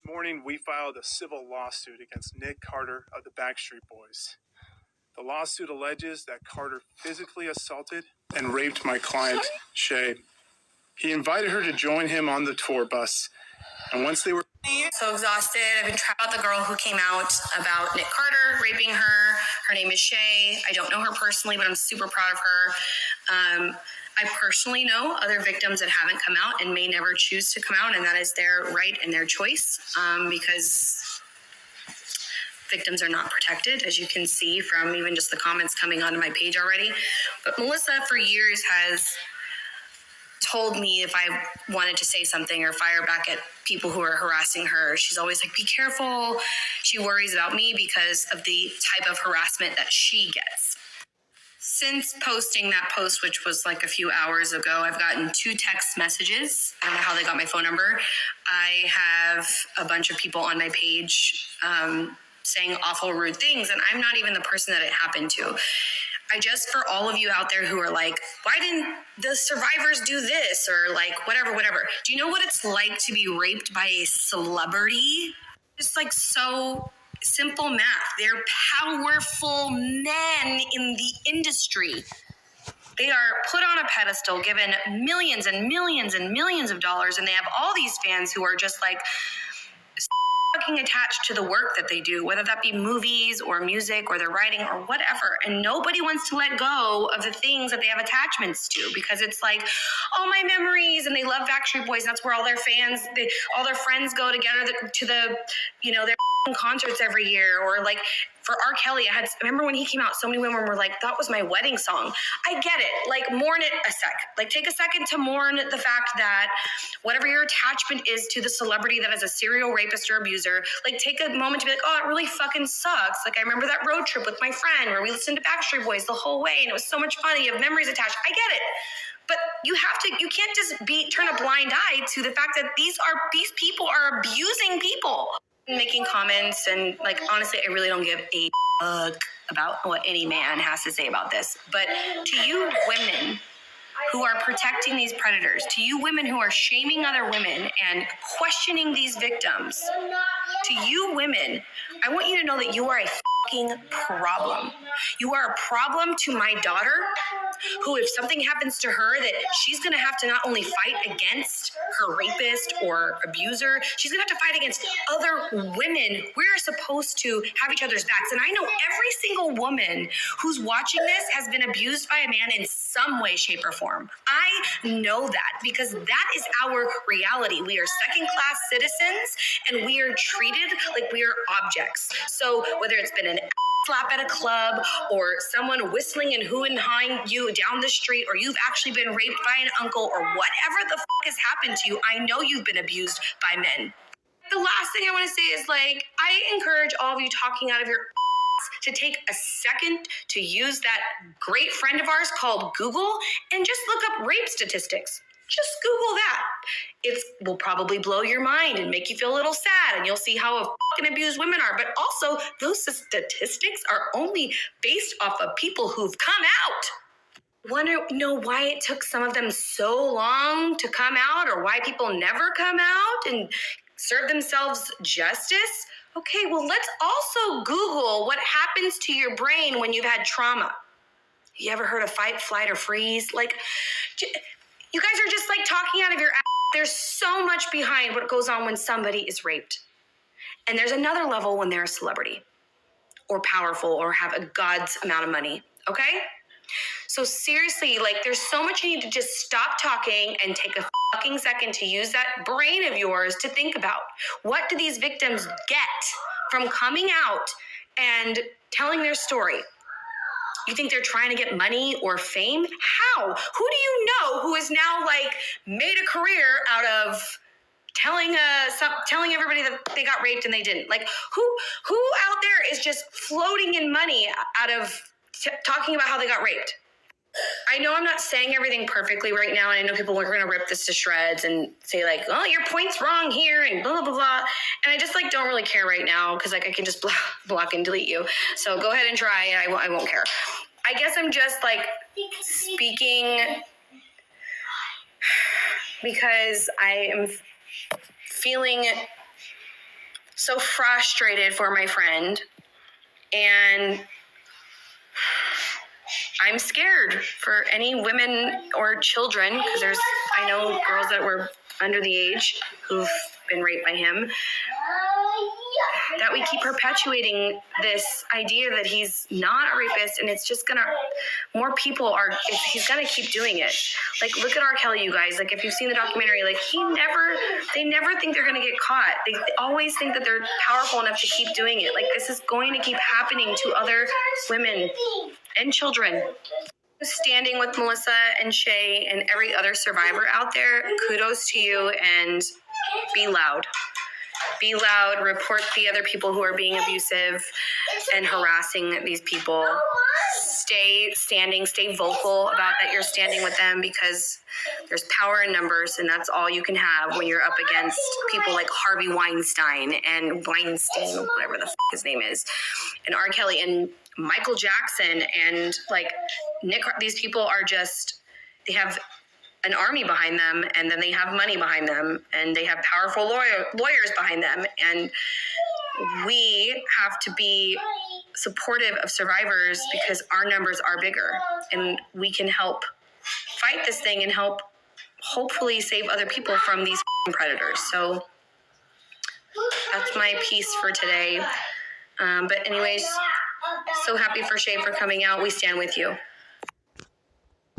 morning, we filed a civil lawsuit against Nick Carter of the Backstreet Boys. The lawsuit alleges that Carter physically assaulted and raped my client, Shay. He invited her to join him on the tour bus, and once they were so exhausted, I've been trapped about the girl who came out about Nick Carter raping her. Her name is Shay. I don't know her personally, but I'm super proud of her. I personally know other victims that haven't come out and may never choose to come out, and that is their right and their choice, because victims are not protected, as you can see from even just the comments coming onto my page already. But Melissa, for years, has told me if I wanted to say something or fire back at people who are harassing her, she's always like, be careful. She worries about me because of the type of harassment that she gets. Since posting that post, which was like a few hours ago, I've gotten 2 text messages. I don't know how they got my phone number. I have a bunch of people on my page saying awful, rude things, and I'm not even the person that it happened to. I just, for all of you out there who are like, why didn't the survivors do this? Or like, whatever. Do you know what it's like to be raped by a celebrity? It's like so simple math. They're powerful men in the industry. They are put on a pedestal, given millions and millions and millions of dollars, and they have all these fans who are just like fucking attached to the work that they do, whether that be movies or music or their writing or whatever. And nobody wants to let go of the things that they have attachments to, because it's like, oh, my memories, and they love Backstreet Boys. That's where all their fans, all their friends go together to the, their concerts every year. Or like for R. Kelly, I remember when he came out, so many women were like, that was my wedding song. I get it. Like, mourn it a sec. Like, take a second to mourn the fact that whatever your attachment is to the celebrity that is a serial rapist or abuser, like, take a moment to be like, oh, it really fucking sucks. Like, I remember that road trip with my friend where we listened to Backstreet Boys the whole way, and it was so much fun. You have memories attached. I get it. But you can't just turn a blind eye to the fact that these people are abusing people. Making comments, and like, honestly, I really don't give a fuck about what any man has to say about this. But to you women who are protecting these predators, to you women who are shaming other women and questioning these victims, to you women, I want you to know that you are a fucking problem. You are a problem to my daughter, who, if something happens to her, that she's going to have to not only fight against her rapist or abuser, she's going to have to fight against other women. We're supposed to have each other's backs. And I know every single woman who's watching this has been abused by a man in some way, shape, or form. I know that because that is our reality. We are second-class citizens, and we are treated like we are objects. So whether it's been an slap at a club, or someone whistling and hooing you down the street, or you've actually been raped by an uncle, or whatever the fuck has happened to you, I know you've been abused by men. The last thing I want to say is, like, I encourage all of you talking out of your to take a second to use that great friend of ours called Google and just look up rape statistics. Just Google that. It will probably blow your mind and make you feel a little sad, and you'll see how fucking abused women are. But also, those statistics are only based off of people who've come out. Want to know why it took some of them so long to come out, or why people never come out and serve themselves justice? Okay, well, let's also Google what happens to your brain when you've had trauma. You ever heard of fight, flight, or freeze? Like, you guys are just like talking out of your ass. There's so much behind what goes on when somebody is raped. And there's another level when they're a celebrity or powerful or have a God's amount of money, okay? So seriously, like, there's so much you need to just stop talking and take a fucking second to use that brain of yours to think about. What do these victims get from coming out and telling their story? You think they're trying to get money or fame? How? Who do you know who has now, like, made a career out of telling everybody that they got raped and they didn't? Like, who out there is just floating in money out of talking about how they got raped? I know I'm not saying everything perfectly right now, and I know people are going to rip this to shreds and say, like, oh, your point's wrong here and blah, blah, blah, blah. And I just, like, don't really care right now because, like, I can just block and delete you. So go ahead and try, and I won't care. I guess I'm just, like, speaking because I am feeling so frustrated for my friend, and I'm scared for any women or children, because I know girls that were under the age who've been raped by him, that we keep perpetuating this idea that he's not a rapist, and it's just more people he's gonna keep doing it. Like, look at R. Kelly, you guys. Like, if you've seen the documentary, like, they never think they're gonna get caught. They always think that they're powerful enough to keep doing it. Like, this is going to keep happening to other women and children. Standing with Melissa and Shay and every other survivor out there, kudos to you, and be loud. Be loud, report the other people who are being abusive and harassing these people. Stay standing, stay vocal about that you're standing with them, because there's power in numbers, and that's all you can have when you're up against people like Harvey Weinstein and Weinstein, whatever the his name is, and R. Kelly and Michael Jackson, and like Nick. These people are just, they have an army behind them, and then they have money behind them, and they have powerful lawyers behind them, and we have to be supportive of survivors because our numbers are bigger, and we can help fight this thing and help hopefully save other people from these predators. So that's my piece for today. But anyways, so happy for Shay for coming out. We stand with you.